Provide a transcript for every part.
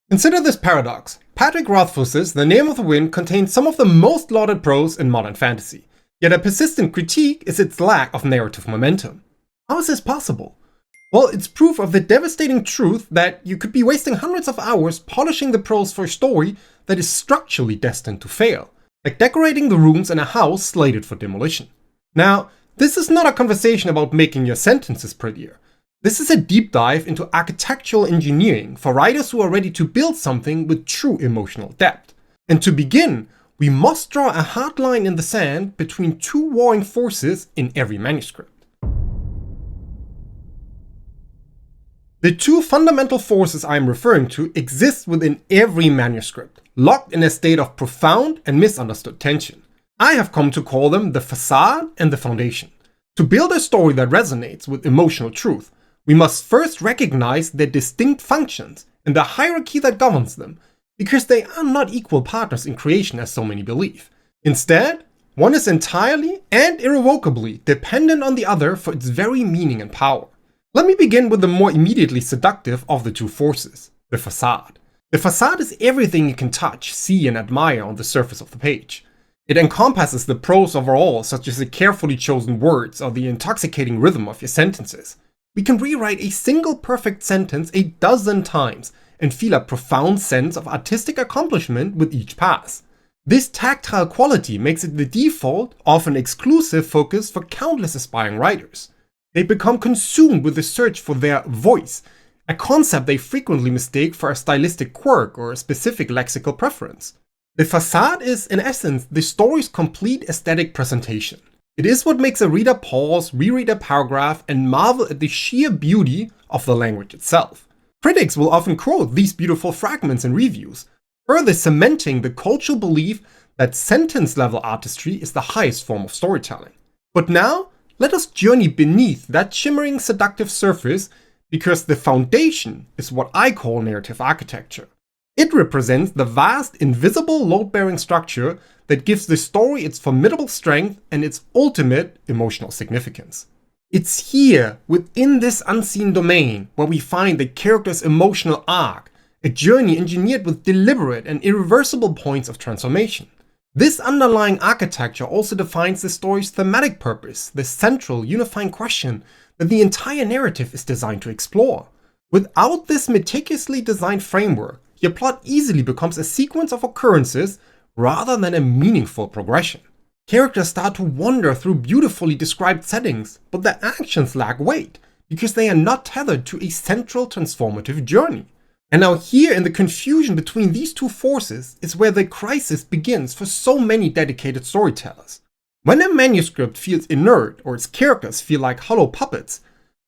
Consider this paradox. Patrick Rothfuss's The Name of the Wind contains some of the most lauded prose in modern fantasy, yet a persistent critique is its lack of narrative momentum. How is this possible? Well, it's proof of the devastating truth that you could be wasting hundreds of hours polishing the prose for a story that is structurally destined to fail, like decorating the rooms in a house slated for demolition. Now, this is not a conversation about making your sentences prettier. This is a deep dive into architectural engineering for writers who are ready to build something with true emotional depth. And to begin, we must draw a hard line in the sand between two warring forces in every manuscript. The two fundamental forces I am referring to exist within every manuscript, locked in a state of profound and misunderstood tension. I have come to call them the facade and the foundation. To build a story that resonates with emotional truth, we must first recognize their distinct functions and the hierarchy that governs them, because they are not equal partners in creation as so many believe. Instead, one is entirely and irrevocably dependent on the other for its very meaning and power. Let me begin with the more immediately seductive of the two forces, the facade. The facade is everything you can touch, see, and admire on the surface of the page. It encompasses the prose overall, such as the carefully chosen words or the intoxicating rhythm of your sentences. We can rewrite a single perfect sentence a dozen times and feel a profound sense of artistic accomplishment with each pass. This tactile quality makes it the default, often exclusive focus for countless aspiring writers. They become consumed with the search for their voice, a concept they frequently mistake for a stylistic quirk or a specific lexical preference. The facade is, in essence, the story's complete aesthetic presentation. It is what makes a reader pause, reread a paragraph, and marvel at the sheer beauty of the language itself. Critics will often quote these beautiful fragments in reviews, further cementing the cultural belief that sentence-level artistry is the highest form of storytelling. But now, let us journey beneath that shimmering, seductive surface, because the foundation is what I call narrative architecture. It represents the vast, invisible, load-bearing structure that gives the story its formidable strength and its ultimate emotional significance. It's here, within this unseen domain, where we find the character's emotional arc, a journey engineered with deliberate and irreversible points of transformation. This underlying architecture also defines the story's thematic purpose, the central, unifying question that the entire narrative is designed to explore. Without this meticulously designed framework, your plot easily becomes a sequence of occurrences rather than a meaningful progression. Characters start to wander through beautifully described settings, but their actions lack weight because they are not tethered to a central transformative journey. And now here in the confusion between these two forces is where the crisis begins for so many dedicated storytellers. When a manuscript feels inert or its characters feel like hollow puppets,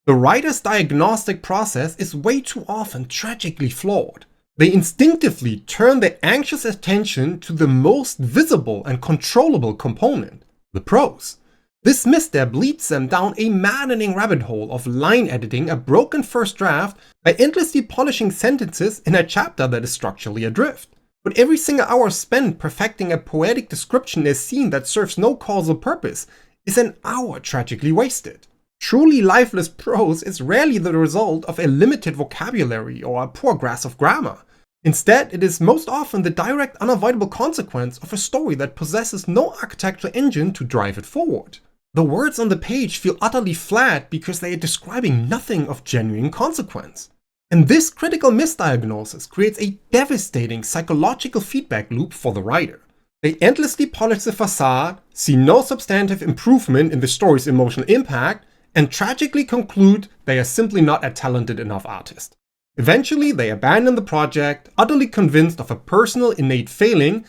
the writer's diagnostic process is way too often tragically flawed. They instinctively turn their anxious attention to the most visible and controllable component, the prose. This misstep leads them down a maddening rabbit hole of line editing a broken first draft by endlessly polishing sentences in a chapter that is structurally adrift. But every single hour spent perfecting a poetic description in a scene that serves no causal purpose is an hour tragically wasted. Truly lifeless prose is rarely the result of a limited vocabulary or a poor grasp of grammar. Instead, it is most often the direct, unavoidable consequence of a story that possesses no architectural engine to drive it forward. The words on the page feel utterly flat because they are describing nothing of genuine consequence. And this critical misdiagnosis creates a devastating psychological feedback loop for the writer. They endlessly polish the facade, see no substantive improvement in the story's emotional impact, and tragically conclude they are simply not a talented enough artist. Eventually, they abandon the project, utterly convinced of a personal innate failing,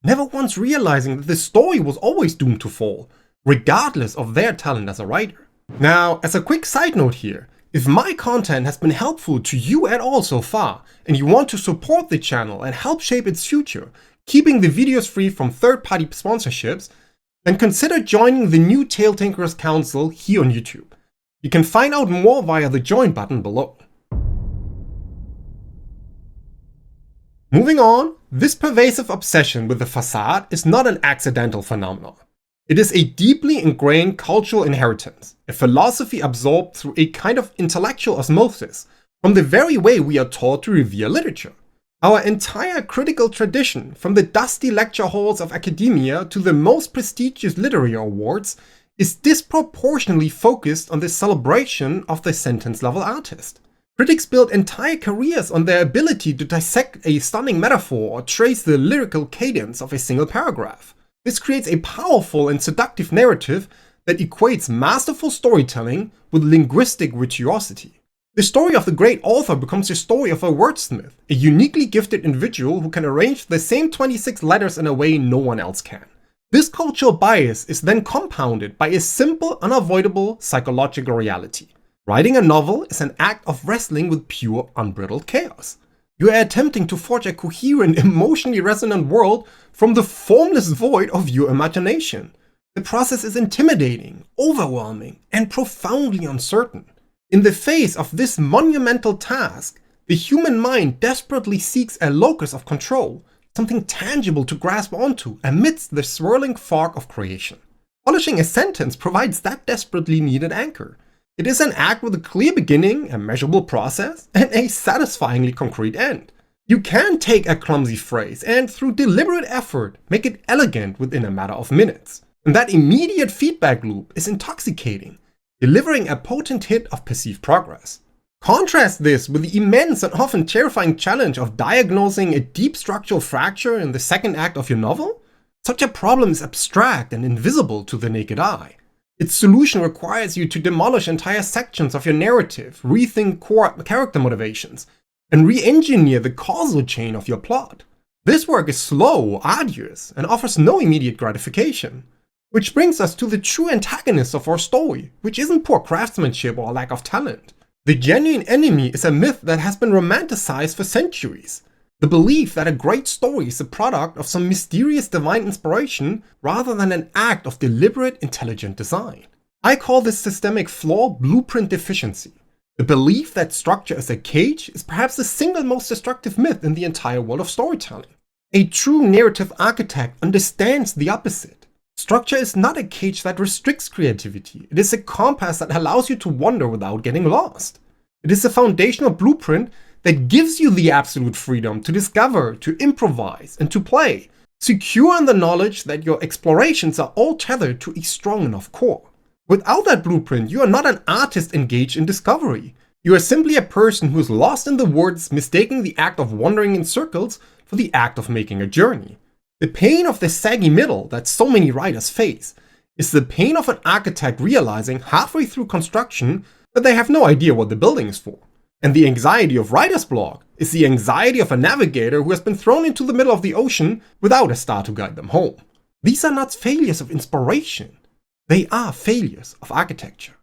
never once realizing that the story was always doomed to fall, regardless of their talent as a writer. Now, as a quick side note here, if my content has been helpful to you at all so far, and you want to support the channel and help shape its future, keeping the videos free from third-party sponsorships, then consider joining the new Tale Tinkerers Council here on YouTube. You can find out more via the join button below. Moving on, this pervasive obsession with the facade is not an accidental phenomenon. It is a deeply ingrained cultural inheritance, a philosophy absorbed through a kind of intellectual osmosis from the very way we are taught to revere literature. Our entire critical tradition, from the dusty lecture halls of academia to the most prestigious literary awards, is disproportionately focused on the celebration of the sentence-level artist. Critics build entire careers on their ability to dissect a stunning metaphor or trace the lyrical cadence of a single paragraph. This creates a powerful and seductive narrative that equates masterful storytelling with linguistic virtuosity. The story of the great author becomes the story of a wordsmith, a uniquely gifted individual who can arrange the same 26 letters in a way no one else can. This cultural bias is then compounded by a simple, unavoidable psychological reality. Writing a novel is an act of wrestling with pure, unbridled chaos. You are attempting to forge a coherent, emotionally resonant world from the formless void of your imagination. The process is intimidating, overwhelming, and profoundly uncertain. In the face of this monumental task, the human mind desperately seeks a locus of control, something tangible to grasp onto amidst the swirling fog of creation. Polishing a sentence provides that desperately needed anchor. It is an act with a clear beginning, a measurable process, and a satisfyingly concrete end. You can take a clumsy phrase and, through deliberate effort, make it elegant within a matter of minutes. And that immediate feedback loop is intoxicating, delivering a potent hit of perceived progress. Contrast this with the immense and often terrifying challenge of diagnosing a deep structural fracture in the second act of your novel. Such a problem is abstract and invisible to the naked eye. Its solution requires you to demolish entire sections of your narrative, rethink core character motivations, and re-engineer the causal chain of your plot. This work is slow, arduous, and offers no immediate gratification. Which brings us to the true antagonist of our story, which isn't poor craftsmanship or lack of talent. The genuine enemy is a myth that has been romanticized for centuries. The belief that a great story is the product of some mysterious divine inspiration rather than an act of deliberate, intelligent design. I call this systemic flaw blueprint deficiency. The belief that structure is a cage is perhaps the single most destructive myth in the entire world of storytelling. A true narrative architect understands the opposite. Structure is not a cage that restricts creativity. It is a compass that allows you to wander without getting lost. It is a foundational blueprint that gives you the absolute freedom to discover, to improvise, and to play, secure in the knowledge that your explorations are all tethered to a strong enough core. Without that blueprint, you are not an artist engaged in discovery. You are simply a person who is lost in the woods, mistaking the act of wandering in circles for the act of making a journey. The pain of the saggy middle that so many writers face is the pain of an architect realizing halfway through construction that they have no idea what the building is for. And the anxiety of writer's block is the anxiety of a navigator who has been thrown into the middle of the ocean without a star to guide them home. These are not failures of inspiration. They are failures of architecture.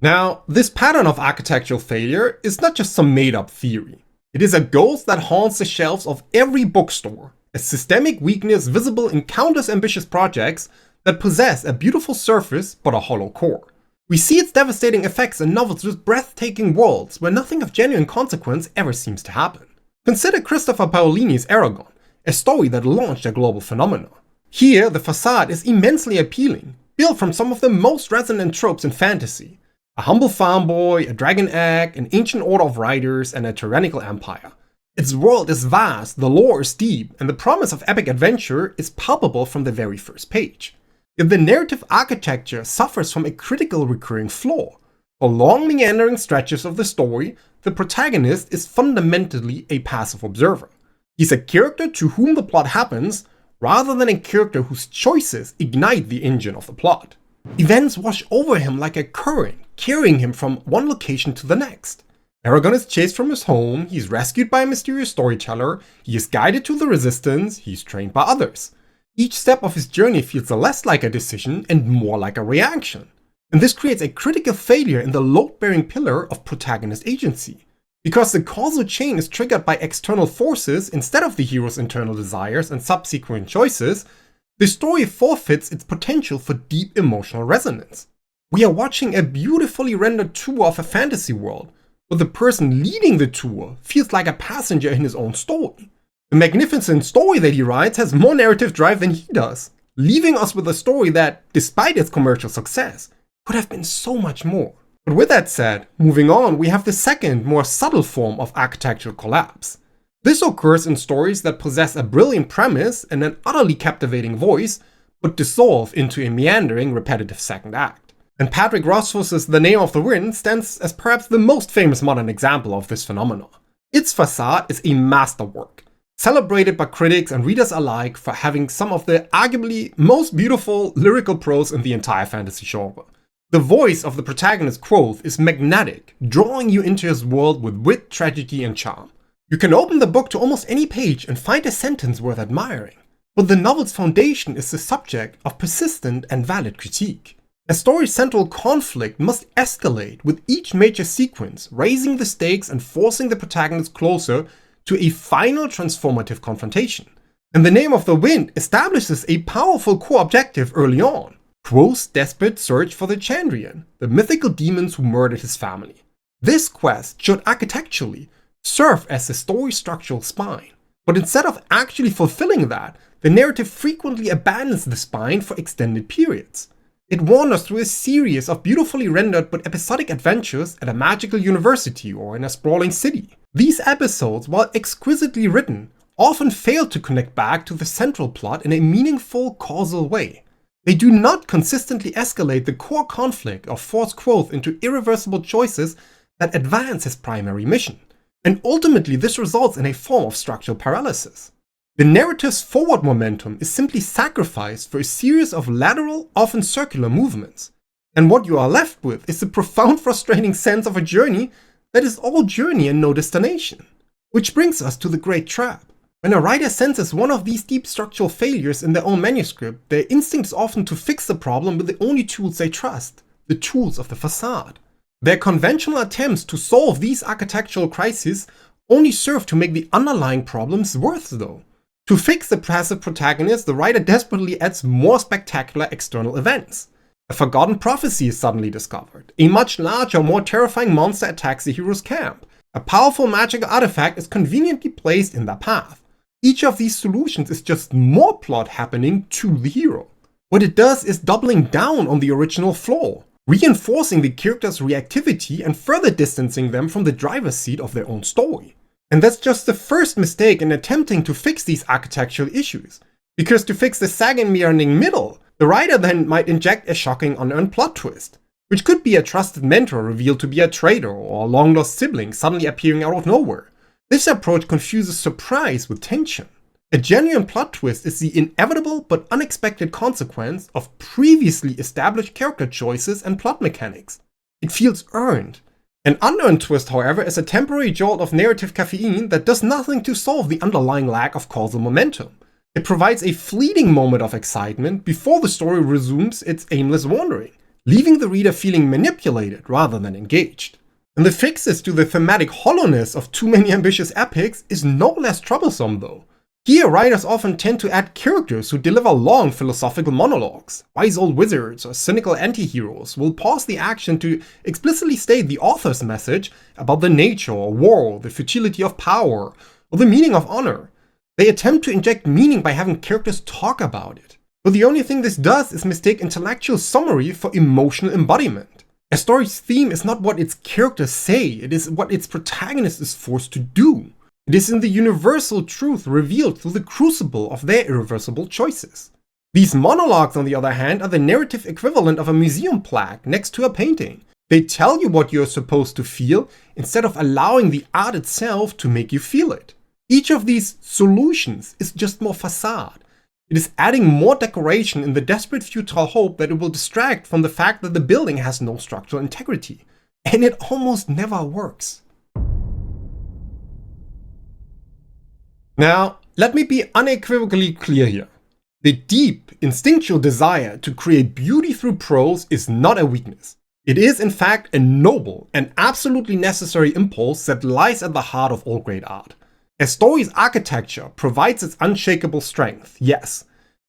Now, this pattern of architectural failure is not just some made-up theory. It is a ghost that haunts the shelves of every bookstore, a systemic weakness visible in countless ambitious projects that possess a beautiful surface but a hollow core. We see its devastating effects in novels with breathtaking worlds where nothing of genuine consequence ever seems to happen. Consider Christopher Paolini's Eragon, a story that launched a global phenomenon. Here, the facade is immensely appealing, built from some of the most resonant tropes in fantasy. A humble farm boy, a dragon egg, an ancient order of riders, and a tyrannical empire. Its world is vast, the lore is deep, and the promise of epic adventure is palpable from the very first page. Yet the narrative architecture suffers from a critical recurring flaw. For long meandering stretches of the story, the protagonist is fundamentally a passive observer. He's a character to whom the plot happens, rather than a character whose choices ignite the engine of the plot. Events wash over him like a current, carrying him from one location to the next. Eragon is chased from his home, he's rescued by a mysterious storyteller, he is guided to the resistance, he's trained by others. Each step of his journey feels less like a decision and more like a reaction. And this creates a critical failure in the load-bearing pillar of protagonist agency. Because the causal chain is triggered by external forces instead of the hero's internal desires and subsequent choices, the story forfeits its potential for deep emotional resonance. We are watching a beautifully rendered tour of a fantasy world, but the person leading the tour feels like a passenger in his own story. The magnificent story that he writes has more narrative drive than he does, leaving us with a story that, despite its commercial success, could have been so much more. But with that said, moving on, we have the second, more subtle form of architectural collapse. This occurs in stories that possess a brilliant premise and an utterly captivating voice, but dissolve into a meandering, repetitive second act. And Patrick Rothfuss's The Name of the Wind stands as perhaps the most famous modern example of this phenomenon. Its facade is a masterwork, celebrated by critics and readers alike for having some of the arguably most beautiful lyrical prose in the entire fantasy genre. The voice of the protagonist Quoth is magnetic, drawing you into his world with wit, tragedy, and charm. You can open the book to almost any page and find a sentence worth admiring. But the novel's foundation is the subject of persistent and valid critique. A story's central conflict must escalate with each major sequence, raising the stakes and forcing the protagonist closer to a final transformative confrontation. And The Name of the Wind establishes a powerful core objective early on: Quoth's desperate search for the Chandrian, the mythical demons who murdered his family. This quest should architecturally serve as the story's structural spine, but instead of actually fulfilling that, the narrative frequently abandons the spine for extended periods. It wanders through a series of beautifully rendered but episodic adventures at a magical university or in a sprawling city. These episodes, while exquisitely written, often fail to connect back to the central plot in a meaningful causal way. They do not consistently escalate the core conflict or force Quoth into irreversible choices that advance his primary mission. And ultimately, this results in a form of structural paralysis. The narrative's forward momentum is simply sacrificed for a series of lateral, often circular movements. And what you are left with is the profound frustrating sense of a journey that is all journey and no destination. Which brings us to the great trap. When a writer senses one of these deep structural failures in their own manuscript, their instinct is often to fix the problem with the only tools they trust, the tools of the facade. Their conventional attempts to solve these architectural crises only serve to make the underlying problems worse though. To fix the passive protagonist, the writer desperately adds more spectacular external events. A forgotten prophecy is suddenly discovered. A much larger, more terrifying monster attacks the hero's camp. A powerful magical artifact is conveniently placed in their path. Each of these solutions is just more plot happening to the hero. What it does is doubling down on the original flaw, reinforcing the character's reactivity and further distancing them from the driver's seat of their own story. And that's just the first mistake in attempting to fix these architectural issues. Because to fix the sagging meandering middle, the writer then might inject a shocking unearned plot twist, which could be a trusted mentor revealed to be a traitor or a long-lost sibling suddenly appearing out of nowhere. This approach confuses surprise with tension. A genuine plot twist is the inevitable but unexpected consequence of previously established character choices and plot mechanics. It feels earned. An unearned twist, however, is a temporary jolt of narrative caffeine that does nothing to solve the underlying lack of causal momentum. It provides a fleeting moment of excitement before the story resumes its aimless wandering, leaving the reader feeling manipulated rather than engaged. And the fixes to the thematic hollowness of too many ambitious epics is no less troublesome though. Here, writers often tend to add characters who deliver long philosophical monologues. Wise old wizards or cynical anti-heroes will pause the action to explicitly state the author's message about the nature of war, the futility of power, or the meaning of honor. They attempt to inject meaning by having characters talk about it. But the only thing this does is mistake intellectual summary for emotional embodiment. A story's theme is not what its characters say, it is what its protagonist is forced to do. It is in the universal truth revealed through the crucible of their irreversible choices. These monologues, on the other hand, are the narrative equivalent of a museum plaque next to a painting. They tell you what you're supposed to feel instead of allowing the art itself to make you feel it. Each of these solutions is just more facade. It is adding more decoration in the desperate futile hope that it will distract from the fact that the building has no structural integrity. And it almost never works. Now, let me be unequivocally clear here. The deep, instinctual desire to create beauty through prose is not a weakness. It is, in fact, a noble and absolutely necessary impulse that lies at the heart of all great art. A story's architecture provides its unshakable strength, yes,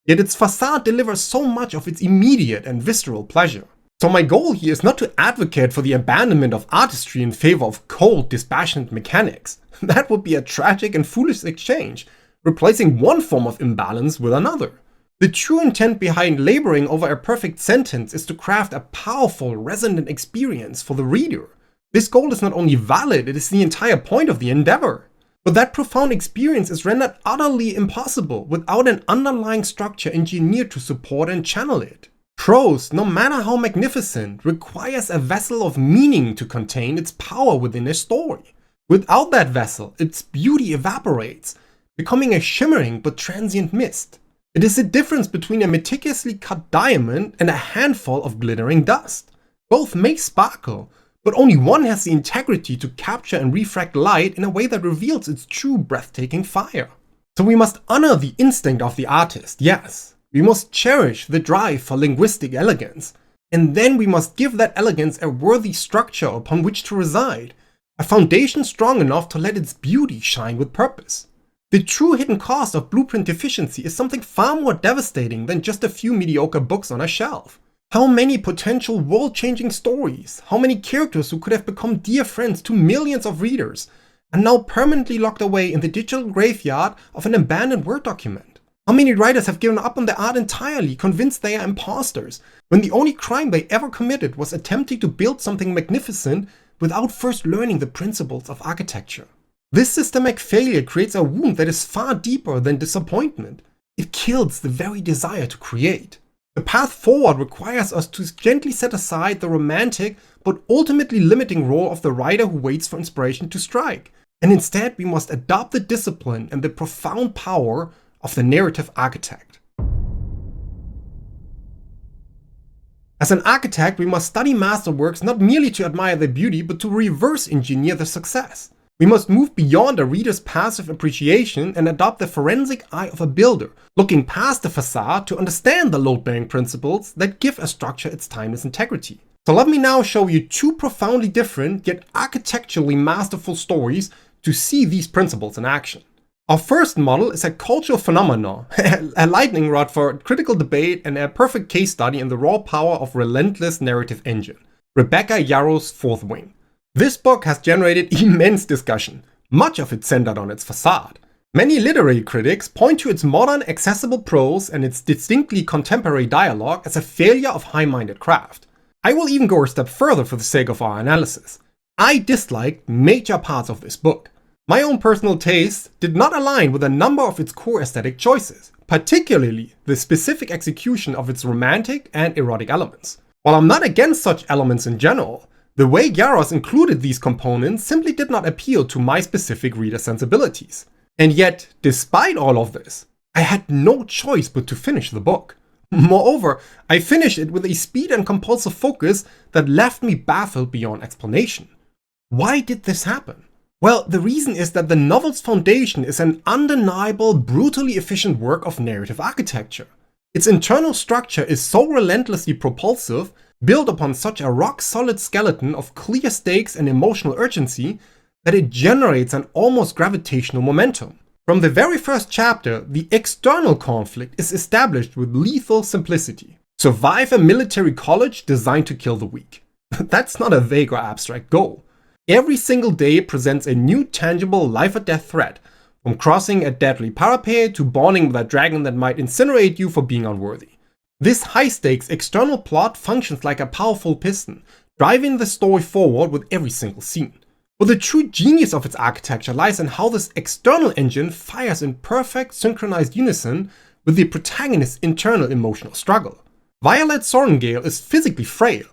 yet its facade delivers so much of its immediate and visceral pleasure. So my goal here is not to advocate for the abandonment of artistry in favor of cold, dispassionate mechanics. That would be a tragic and foolish exchange, replacing one form of imbalance with another. The true intent behind laboring over a perfect sentence is to craft a powerful, resonant experience for the reader. This goal is not only valid, it is the entire point of the endeavor. But that profound experience is rendered utterly impossible without an underlying structure engineered to support and channel it. Prose, no matter how magnificent, requires a vessel of meaning to contain its power within a story. Without that vessel, its beauty evaporates, becoming a shimmering but transient mist. It is the difference between a meticulously cut diamond and a handful of glittering dust. Both may sparkle, but only one has the integrity to capture and refract light in a way that reveals its true breathtaking fire. So we must honor the instinct of the artist, yes. We must cherish the drive for linguistic elegance, and then we must give that elegance a worthy structure upon which to reside, a foundation strong enough to let its beauty shine with purpose. The true hidden cost of blueprint deficiency is something far more devastating than just a few mediocre books on a shelf. How many potential world-changing stories, how many characters who could have become dear friends to millions of readers, are now permanently locked away in the digital graveyard of an abandoned Word document? How many writers have given up on their art entirely, convinced they are imposters, when the only crime they ever committed was attempting to build something magnificent without first learning the principles of architecture? This systemic failure creates a wound that is far deeper than disappointment. It kills the very desire to create. The path forward requires us to gently set aside the romantic but ultimately limiting role of the writer who waits for inspiration to strike, and instead we must adopt the discipline and the profound power of the narrative architect. As an architect, we must study masterworks not merely to admire their beauty, but to reverse engineer their success. We must move beyond a reader's passive appreciation and adopt the forensic eye of a builder, looking past the facade to understand the load-bearing principles that give a structure its timeless integrity. So let me now show you two profoundly different yet architecturally masterful stories to see these principles in action. Our first model is a cultural phenomenon, a lightning rod for critical debate and a perfect case study in the raw power of relentless narrative engine, Rebecca Yarrow's Fourth Wing. This book has generated immense discussion, much of it centered on its facade. Many literary critics point to its modern, accessible prose and its distinctly contemporary dialogue as a failure of high-minded craft. I will even go a step further for the sake of our analysis. I disliked major parts of this book. My own personal taste did not align with a number of its core aesthetic choices, particularly the specific execution of its romantic and erotic elements. While I'm not against such elements in general, the way Yarros included these components simply did not appeal to my specific reader sensibilities. And yet, despite all of this, I had no choice but to finish the book. Moreover, I finished it with a speed and compulsive focus that left me baffled beyond explanation. Why did this happen? Well, the reason is that the novel's foundation is an undeniable, brutally efficient work of narrative architecture. Its internal structure is so relentlessly propulsive, built upon such a rock-solid skeleton of clear stakes and emotional urgency, that it generates an almost gravitational momentum. From the very first chapter, the external conflict is established with lethal simplicity. Survive a military college designed to kill the weak. That's not a vague or abstract goal. Every single day presents a new tangible life-or-death threat, from crossing a deadly parapet to bonding with a dragon that might incinerate you for being unworthy. This high-stakes external plot functions like a powerful piston, driving the story forward with every single scene. But the true genius of its architecture lies in how this external engine fires in perfect synchronized unison with the protagonist's internal emotional struggle. Violet Sorrengale is physically frail,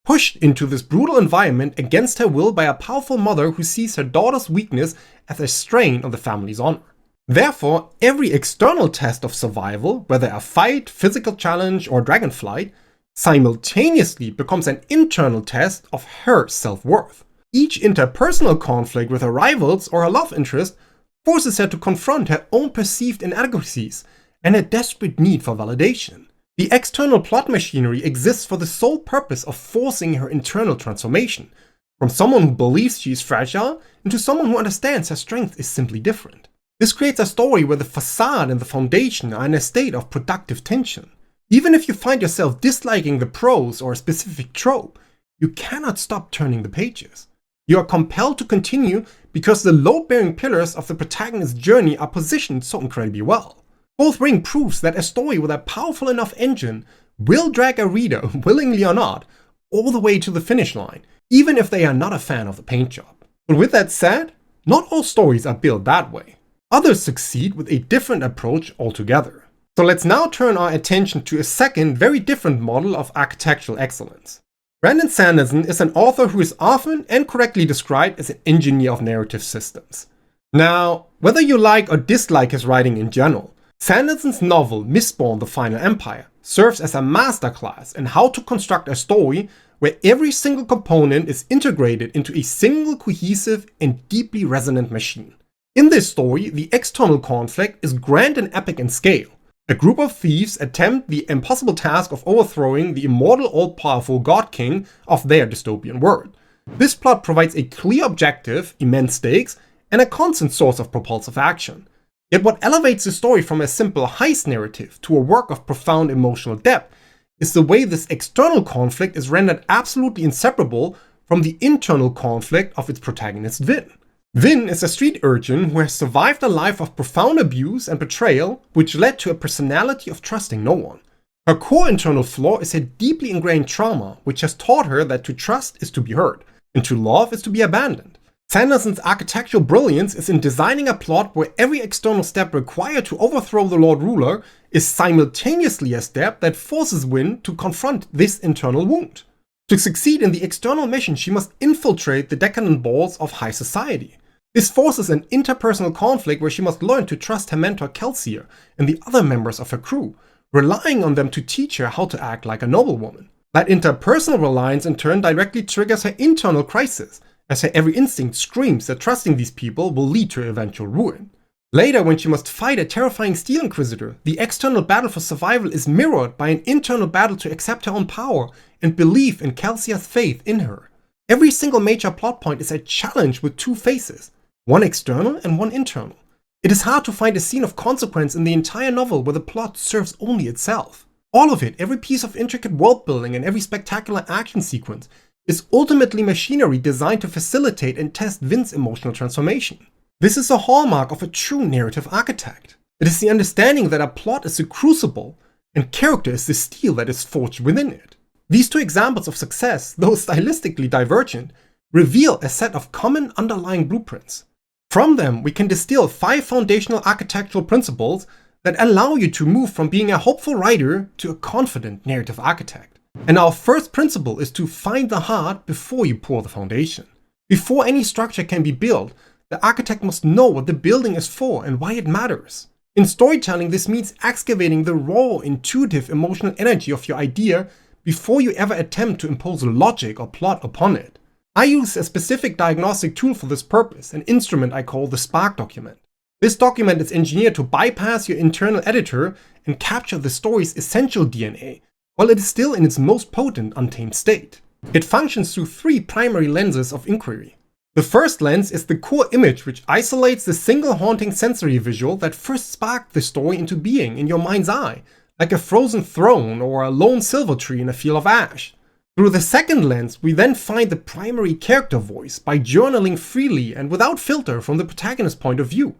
pushed into this brutal environment against her will by a powerful mother who sees her daughter's weakness as a strain on the family's honor. Therefore, every external test of survival, whether a fight, physical challenge, or dragonflight, simultaneously becomes an internal test of her self-worth. Each interpersonal conflict with her rivals or her love interest forces her to confront her own perceived inadequacies and a desperate need for validation. The external plot machinery exists for the sole purpose of forcing her internal transformation, from someone who believes she is fragile into someone who understands her strength is simply different. This creates a story where the facade and the foundation are in a state of productive tension. Even if you find yourself disliking the prose or a specific trope, you cannot stop turning the pages. You are compelled to continue because the load-bearing pillars of the protagonist's journey are positioned so incredibly well. Both bring proofs that a story with a powerful enough engine will drag a reader, willingly or not, all the way to the finish line, even if they are not a fan of the paint job. But with that said, not all stories are built that way. Others succeed with a different approach altogether. So let's now turn our attention to a second, very different model of architectural excellence. Brandon Sanderson is an author who is often and correctly described as an engineer of narrative systems. Now, whether you like or dislike his writing in general, Sanderson's novel Mistborn: The Final Empire serves as a masterclass in how to construct a story where every single component is integrated into a single cohesive and deeply resonant machine. In this story, the external conflict is grand and epic in scale. A group of thieves attempt the impossible task of overthrowing the immortal all-powerful God King of their dystopian world. This plot provides a clear objective, immense stakes, and a constant source of propulsive action. Yet what elevates the story from a simple heist narrative to a work of profound emotional depth is the way this external conflict is rendered absolutely inseparable from the internal conflict of its protagonist Vin. Vin is a street urchin who has survived a life of profound abuse and betrayal, which led to a personality of trusting no one. Her core internal flaw is a deeply ingrained trauma, which has taught her that to trust is to be hurt, and to love is to be abandoned. Sanderson's architectural brilliance is in designing a plot where every external step required to overthrow the Lord Ruler is simultaneously a step that forces Vin to confront this internal wound. To succeed in the external mission, she must infiltrate the decadent balls of high society. This forces an interpersonal conflict where she must learn to trust her mentor Kelsier and the other members of her crew, relying on them to teach her how to act like a noblewoman. That interpersonal reliance in turn directly triggers her internal crisis, as her every instinct screams that trusting these people will lead to her eventual ruin. Later, when she must fight a terrifying Steel Inquisitor, the external battle for survival is mirrored by an internal battle to accept her own power and belief in Kelsier's faith in her. Every single major plot point is a challenge with two faces, one external and one internal. It is hard to find a scene of consequence in the entire novel where the plot serves only itself. All of it, every piece of intricate world building and every spectacular action sequence, is ultimately machinery designed to facilitate and test Vin's emotional transformation. This is a hallmark of a true narrative architect. It is the understanding that a plot is a crucible and character is the steel that is forged within it. These two examples of success, though stylistically divergent, reveal a set of common underlying blueprints. From them, we can distill 5 foundational architectural principles that allow you to move from being a hopeful writer to a confident narrative architect. And our first principle is to find the heart before you pour the foundation. Before any structure can be built, the architect must know what the building is for and why it matters. In storytelling, this means excavating the raw, intuitive, emotional energy of your idea before you ever attempt to impose logic or plot upon it. I use a specific diagnostic tool for this purpose, an instrument I call the Spark document. This document is engineered to bypass your internal editor and capture the story's essential DNA, while it is still in its most potent untamed state. It functions through 3 primary lenses of inquiry. The first lens is the core image, which isolates the single haunting sensory visual that first sparked the story into being in your mind's eye, like a frozen throne or a lone silver tree in a field of ash. Through the second lens, we then find the primary character voice by journaling freely and without filter from the protagonist's point of view,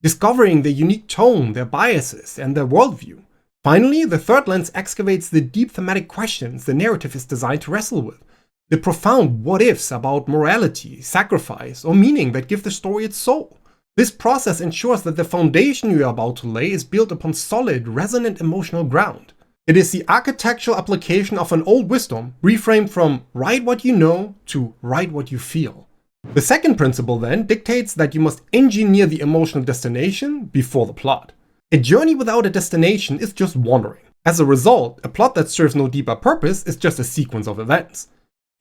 discovering their unique tone, their biases, and their worldview. Finally, the third lens excavates the deep thematic questions the narrative is designed to wrestle with, the profound what-ifs about morality, sacrifice, or meaning that give the story its soul. This process ensures that the foundation you are about to lay is built upon solid, resonant emotional ground. It is the architectural application of an old wisdom, reframed from write what you know to write what you feel. The second principle then dictates that you must engineer the emotional destination before the plot. A journey without a destination is just wandering. As a result, a plot that serves no deeper purpose is just a sequence of events.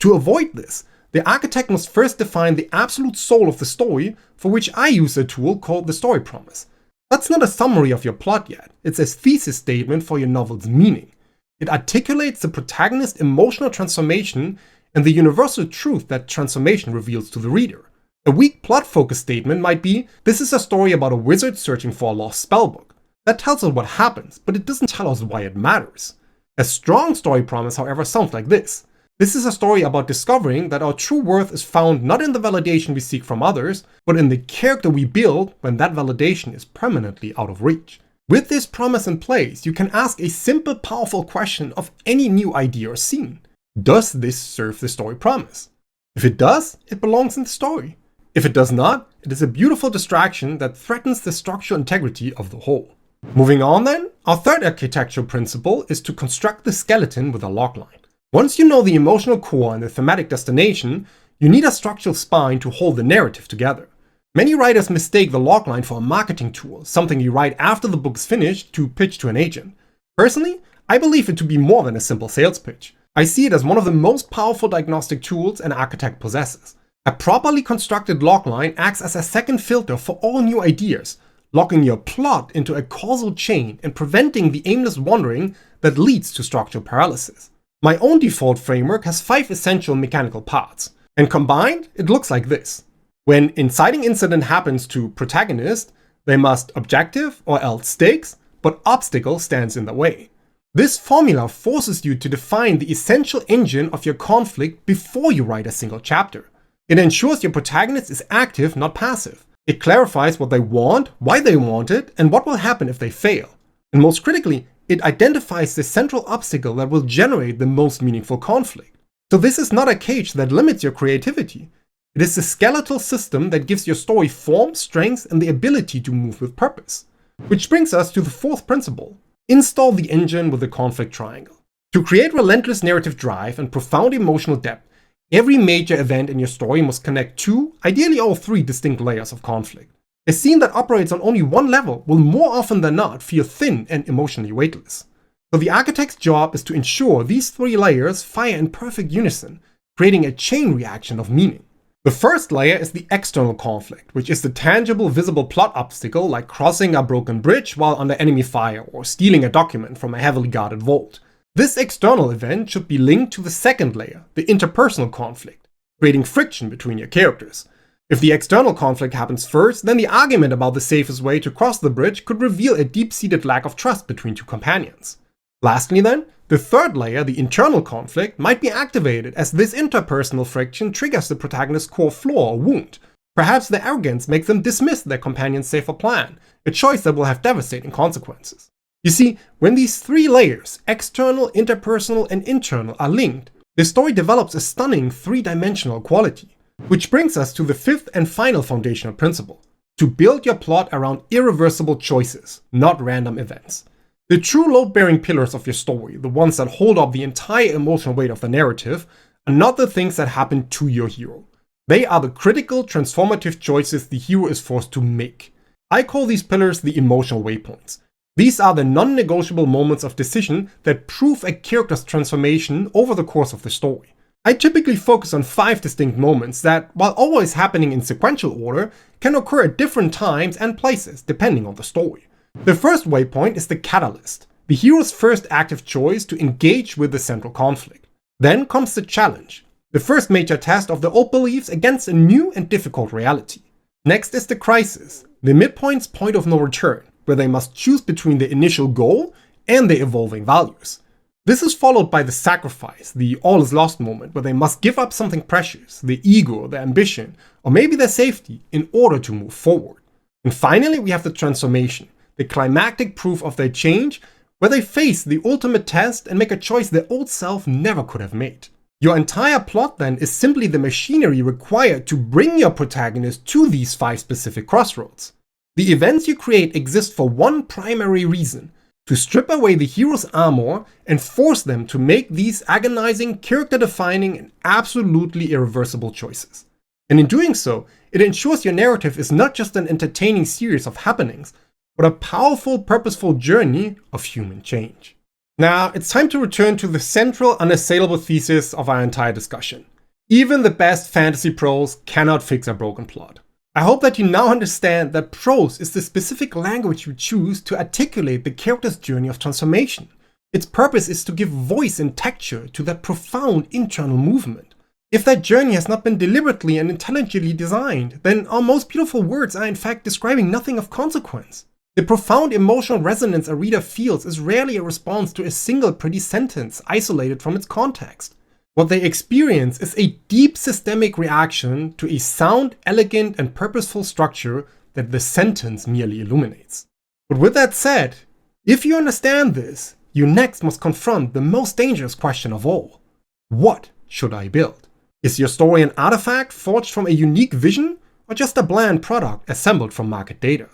To avoid this, the architect must first define the absolute soul of the story, for which I use a tool called the story promise. That's not a summary of your plot yet, it's a thesis statement for your novel's meaning. It articulates the protagonist's emotional transformation and the universal truth that transformation reveals to the reader. A weak plot-focused statement might be, this is a story about a wizard searching for a lost spellbook. That tells us what happens, but it doesn't tell us why it matters. A strong story promise, however, sounds like this. This is a story about discovering that our true worth is found not in the validation we seek from others, but in the character we build when that validation is permanently out of reach. With this promise in place, you can ask a simple, powerful question of any new idea or scene. Does this serve the story promise? If it does, it belongs in the story. If it does not, it is a beautiful distraction that threatens the structural integrity of the whole. Moving on then, our third architectural principle is to construct the skeleton with a logline. Once you know the emotional core and the thematic destination, you need a structural spine to hold the narrative together. Many writers mistake the logline for a marketing tool, something you write after the book is finished to pitch to an agent. Personally, I believe it to be more than a simple sales pitch. I see it as one of the most powerful diagnostic tools an architect possesses. A properly constructed logline acts as a second filter for all new ideas, locking your plot into a causal chain and preventing the aimless wandering that leads to structural paralysis. My own default framework has 5 essential mechanical parts, and combined, it looks like this. When inciting incident happens to protagonist, they must objective or else stakes, but obstacle stands in the way. This formula forces you to define the essential engine of your conflict before you write a single chapter. It ensures your protagonist is active, not passive. It clarifies what they want, why they want it, and what will happen if they fail. And most critically, it identifies the central obstacle that will generate the most meaningful conflict. So this is not a cage that limits your creativity. It is the skeletal system that gives your story form, strength, and the ability to move with purpose. Which brings us to the fourth principle. Install the engine with the conflict triangle. To create relentless narrative drive and profound emotional depth, every major event in your story must connect 2, ideally all 3 distinct layers of conflict. A scene that operates on only one level will more often than not feel thin and emotionally weightless. So the architect's job is to ensure these 3 layers fire in perfect unison, creating a chain reaction of meaning. The first layer is the external conflict, which is the tangible, visible plot obstacle like crossing a broken bridge while under enemy fire or stealing a document from a heavily guarded vault. This external event should be linked to the second layer, the interpersonal conflict, creating friction between your characters. If the external conflict happens first, then the argument about the safest way to cross the bridge could reveal a deep-seated lack of trust between 2 companions. Lastly then, the third layer, the internal conflict, might be activated as this interpersonal friction triggers the protagonist's core flaw or wound. Perhaps their arrogance makes them dismiss their companion's safer plan, a choice that will have devastating consequences. You see, when these 3 layers, external, interpersonal, and internal, are linked, the story develops a stunning 3-dimensional quality. Which brings us to the 5th and final foundational principle: to build your plot around irreversible choices, not random events. The true load-bearing pillars of your story, the ones that hold up the entire emotional weight of the narrative, are not the things that happen to your hero. They are the critical, transformative choices the hero is forced to make. I call these pillars the emotional waypoints. These are the non-negotiable moments of decision that prove a character's transformation over the course of the story. I typically focus on 5 distinct moments that, while always happening in sequential order, can occur at different times and places depending on the story. The first waypoint is the catalyst, the hero's first active choice to engage with the central conflict. Then comes the challenge, the first major test of the old beliefs against a new and difficult reality. Next is the crisis, the midpoint's point of no return, where they must choose between the initial goal and the evolving values. This is followed by the sacrifice, the all is lost moment, where they must give up something precious, their ego, their ambition, or maybe their safety, in order to move forward. And finally, we have the transformation, the climactic proof of their change, where they face the ultimate test and make a choice their old self never could have made. Your entire plot then is simply the machinery required to bring your protagonist to these 5 specific crossroads. The events you create exist for one primary reason: to strip away the hero's armor and force them to make these agonizing, character-defining, and absolutely irreversible choices. And in doing so, it ensures your narrative is not just an entertaining series of happenings, but a powerful, purposeful journey of human change. Now, it's time to return to the central, unassailable thesis of our entire discussion. Even the best fantasy prose cannot fix a broken plot. I hope that you now understand that prose is the specific language you choose to articulate the character's journey of transformation. Its purpose is to give voice and texture to that profound internal movement. If that journey has not been deliberately and intelligently designed, then our most beautiful words are in fact describing nothing of consequence. The profound emotional resonance a reader feels is rarely a response to a single pretty sentence isolated from its context. What they experience is a deep systemic reaction to a sound, elegant, and purposeful structure that the sentence merely illuminates. But with that said, if you understand this, you next must confront the most dangerous question of all. What should I build? Is your story an artifact forged from a unique vision, or just a bland product assembled from market data?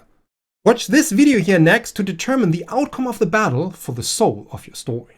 Watch this video here next to determine the outcome of the battle for the soul of your story.